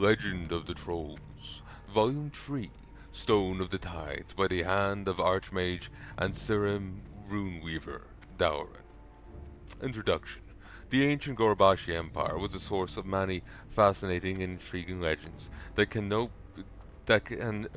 Legend of the Trolls, Volume 3, Stone of the Tides, by the hand of Archmage and Sirim Runeweaver, Dowran. Introduction. The ancient Gurubashi Empire was a source of many fascinating and intriguing legends that can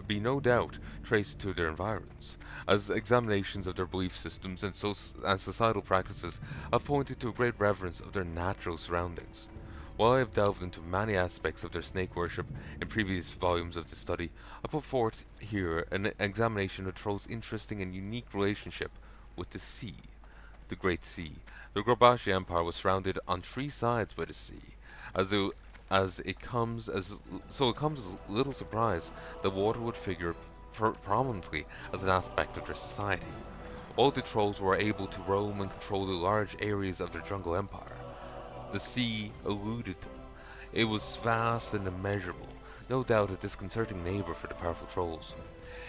be no doubt traced to their environs, as examinations of their belief systems and societal practices have pointed to a great reverence of their natural surroundings. While I have delved into many aspects of their snake worship in previous volumes of this study, I put forth here an examination of Troll's interesting and unique relationship with the sea, the Great Sea. The Gurubashi Empire was surrounded on three sides by the sea, as it, as it comes as so it comes as little surprise that water would figure prominently as an aspect of their society. All the trolls were able to roam and control the large areas of their jungle empire. The sea eluded them. It was vast and immeasurable, no doubt a disconcerting neighbor for the powerful trolls.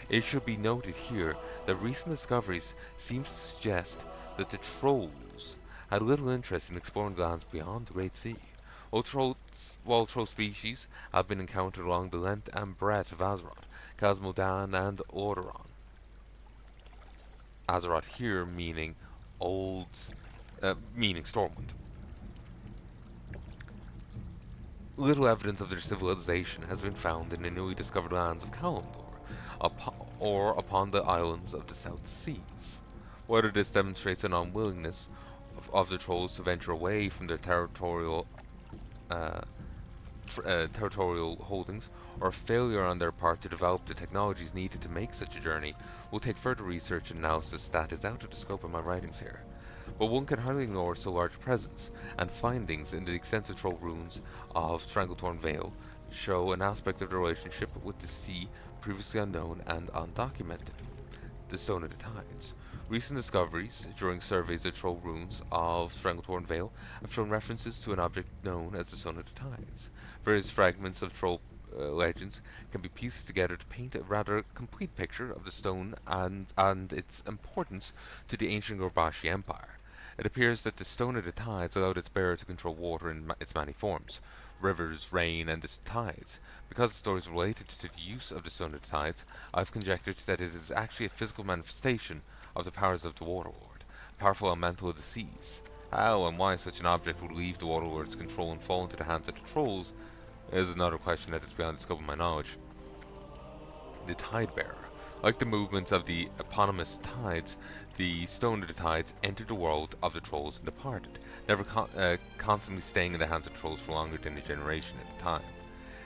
It should be noted here that recent discoveries seem to suggest that the trolls had little interest in exploring lands beyond the Great Sea. While troll species have been encountered along the length and breadth of Azeroth, Cosmodan, and Orderon. Azeroth here meaning Stormwind. Little evidence of their civilization has been found in the newly discovered lands of Kalimdor, or upon the islands of the South Seas. Whether this demonstrates an unwillingness of the trolls to venture away from their uh, territorial holdings, or a failure on their part to develop the technologies needed to make such a journey, will take further research and analysis that is out of the scope of my writings here. But one can hardly ignore so large a presence, and findings in the extensive troll runes of Stranglethorn Vale show an aspect of the relationship with the sea previously unknown and undocumented: the Stone of the Tides. Recent discoveries during surveys of troll runes of Stranglethorn Vale have shown references to an object known as the Stone of the Tides. Various fragments of troll legends can be pieced together to paint a rather complete picture of the stone and its importance to the ancient Gurubashi Empire. It appears that the Stone of the Tides allowed its bearer to control water in its many forms: rivers, rain, and the tides. Because the story is related to the use of the Stone of the Tides, I have conjectured that it is actually a physical manifestation of the powers of the Water Lord, powerful elemental of the seas. How and why such an object would leave the Water Lord's control and fall into the hands of the trolls is another question that is beyond the scope of my knowledge. The Tide Bearer. Like the movements of the eponymous tides, the Stone of the Tides entered the world of the trolls and departed, never constantly staying in the hands of trolls for longer than a generation at a time.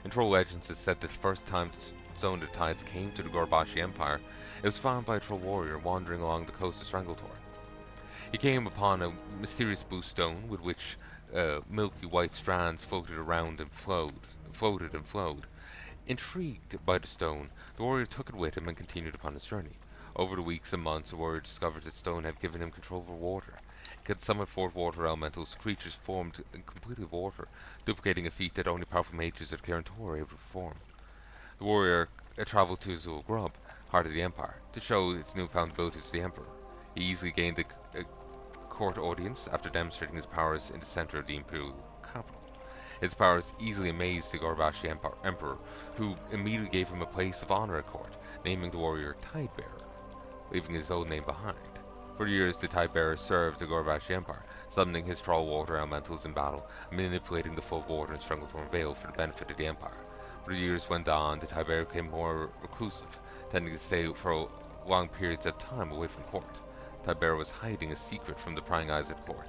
In troll legends, it is said that the first time the Stone of the Tides came to the Gurubashi Empire, it was found by a troll warrior wandering along the coast of Stranglethorn. He came upon a mysterious blue stone with which milky white strands floated around and floated and flowed. Intrigued by the stone, the warrior took it with him and continued upon his journey. Over the weeks and months, the warrior discovered that stone had given him control over water. He could summon forth water elementals, creatures formed completely of water, duplicating a feat that only powerful mages at Kirantor were able to perform. The warrior traveled to Azul Grub, heart of the empire, to show its newfound abilities to the emperor. He easily gained a court audience after demonstrating his powers in the center of the imperial capital. His powers easily amazed the Gurubashi Emperor, who immediately gave him a place of honor at court, naming the warrior Tidebearer, leaving his own name behind. For years, the Tidebearer served the Gurubashi Empire, summoning his troll water elementals in battle and manipulating the flow of water in Stranglethorn Vale for the benefit of the empire. But as years went on, the Tidebearer became more reclusive, tending to stay for long periods of time away from court. Tidebearer was hiding a secret from the prying eyes at court.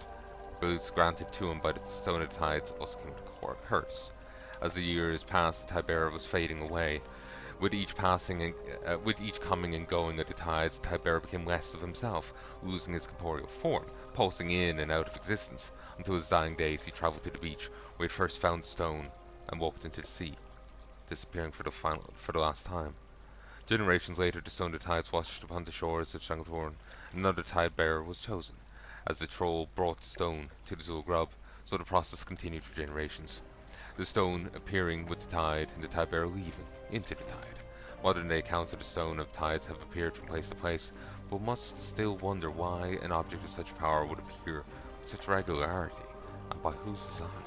Abilities granted to him by the Stone of the Tides also came with a curse. As the years passed, the Tidebearer was fading away. With each coming and going of the tides, the Tidebearer became less of himself, losing his corporeal form, pulsing in and out of existence, until his dying days he traveled to the beach where he first found the stone and walked into the sea, disappearing for the last time. Generations later, the Stone of the Tides washed upon the shores of Stranglethorn, and another Tidebearer was chosen. As the troll brought the stone to the Zul Grub, so the process continued for generations. The stone appearing with the tide, and the Tidebearer leaving into the tide. Modern day accounts of the Stone of Tides have appeared from place to place, but must still wonder why an object of such power would appear with such regularity, and by whose design.